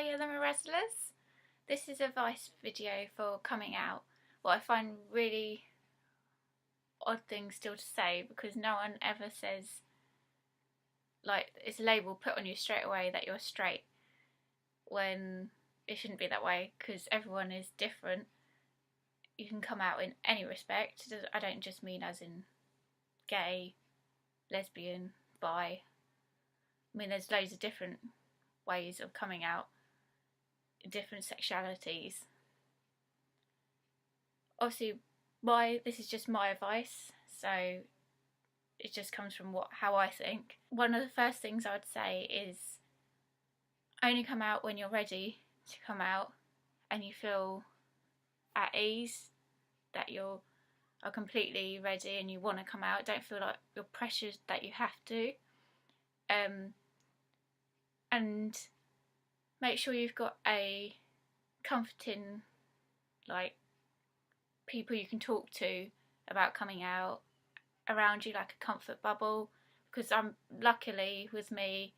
Hiya the Wrestlers. This is a advice video for coming out. What I find really odd thing still to say, because no one ever says, like, it's a label put on you straight away that you're straight, when it shouldn't be that way, because everyone is different. You can come out in any respect. I don't just mean as in gay, lesbian, bi. I mean, there's loads of different ways of coming out, different sexualities. Obviously, this is just my advice, so it just comes from how I think. One of the first things I would say is only come out when you're ready to come out and you feel at ease, that you are completely ready and you want to come out. Don't feel like you're pressured that you have to. And make sure you've got a comforting, like, people you can talk to about coming out around you, like a comfort bubble. Because luckily with me,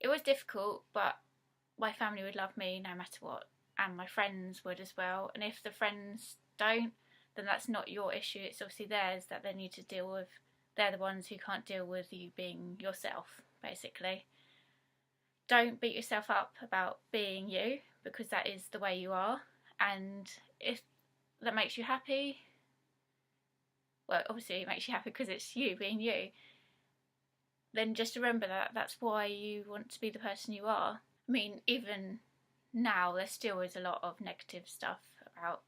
it was difficult, but my family would love me no matter what, and my friends would as well. And if the friends don't, then that's not your issue, it's obviously theirs that they need to deal with. They're the ones who can't deal with you being yourself, basically. Don't beat yourself up about being you, because that is the way you are, and if that makes you happy, well, obviously it makes you happy because it's you being you, then just remember that that's why you want to be the person you are. I mean, even now there still is a lot of negative stuff about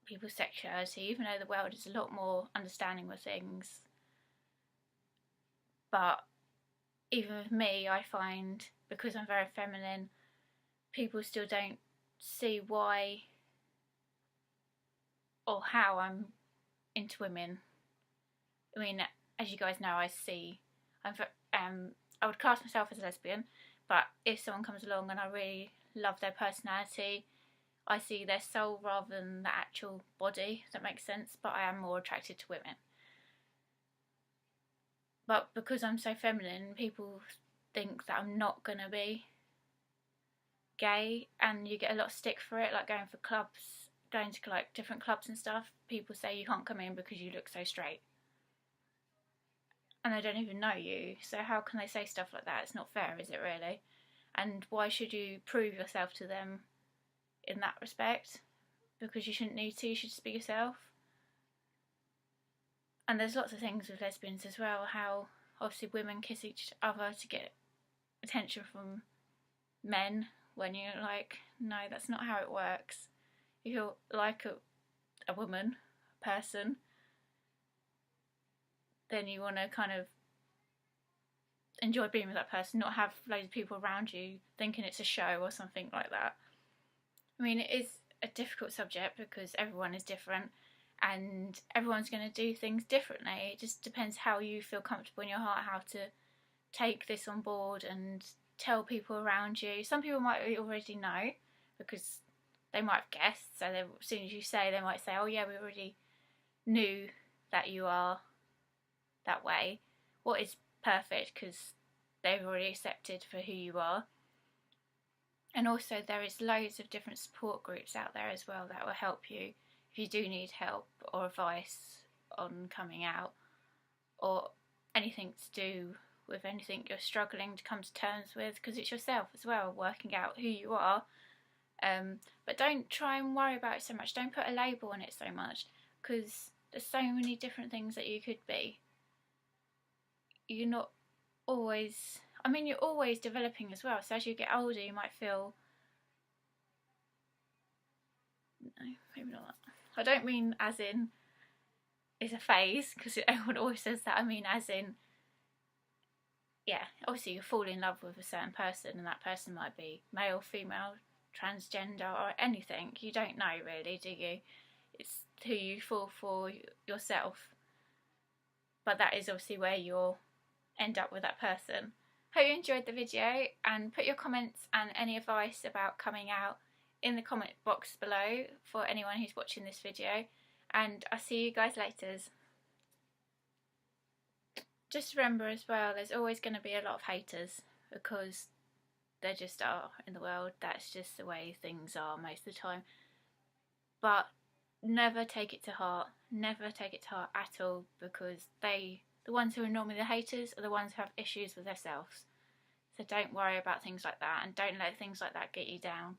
people's sexuality, even though the world is a lot more understanding with things. But even with me, I find, because I'm very feminine, people still don't see why or how I'm into women. I mean, as you guys know, I would class myself as a lesbian, but if someone comes along and I really love their personality, I see their soul rather than the actual body, if that makes sense. But I am more attracted to women. But because I'm so feminine, people think that I'm not gonna be gay, and you get a lot of stick for it, like going to like different clubs and stuff. People say you can't come in because you look so straight, and they don't even know you, so how can they say stuff like that? It's not fair, is it really? And why should you prove yourself to them in that respect? Because you shouldn't need to, you should just be yourself. And there's lots of things with lesbians as well, how obviously women kiss each other to get attention from men, when you're like, no, that's not how it works. If you're like a woman, a person, then you want to kind of enjoy being with that person, not have loads of people around you thinking it's a show or something like that. I mean, it is a difficult subject because everyone is different and everyone's going to do things differently. It just depends how you feel comfortable in your heart, how to take this on board and tell people around you. Some people might already know because they might have guessed, so as soon as you say, they might say, oh yeah, we already knew that you are that way. What is perfect, because they've already accepted for who you are. And also there is loads of different support groups out there as well that will help you if you do need help or advice on coming out, or anything to do with anything you're struggling to come to terms with, because it's yourself as well, working out who you are. But don't try and worry about it so much. Don't put a label on it so much, because there's so many different things that you could be. You're not always, I mean, you're always developing as well, so as you get older you might feel, no, maybe not. I don't mean as in it's a phase, because everyone always says that. I mean as in, yeah, obviously you fall in love with a certain person, and that person might be male, female, transgender, or anything. You don't know really, do you? It's who you fall for yourself. But that is obviously where you'll end up with that person. Hope you enjoyed the video, and put your comments and any advice about coming out in the comment box below for anyone who's watching this video, and I'll see you guys later. Just remember as well, there's always going to be a lot of haters, because there just are in the world. That's just the way things are most of the time. But never take it to heart. Never take it to heart at all, because the ones who are normally the haters are the ones who have issues with themselves. So don't worry about things like that, and don't let things like that get you down.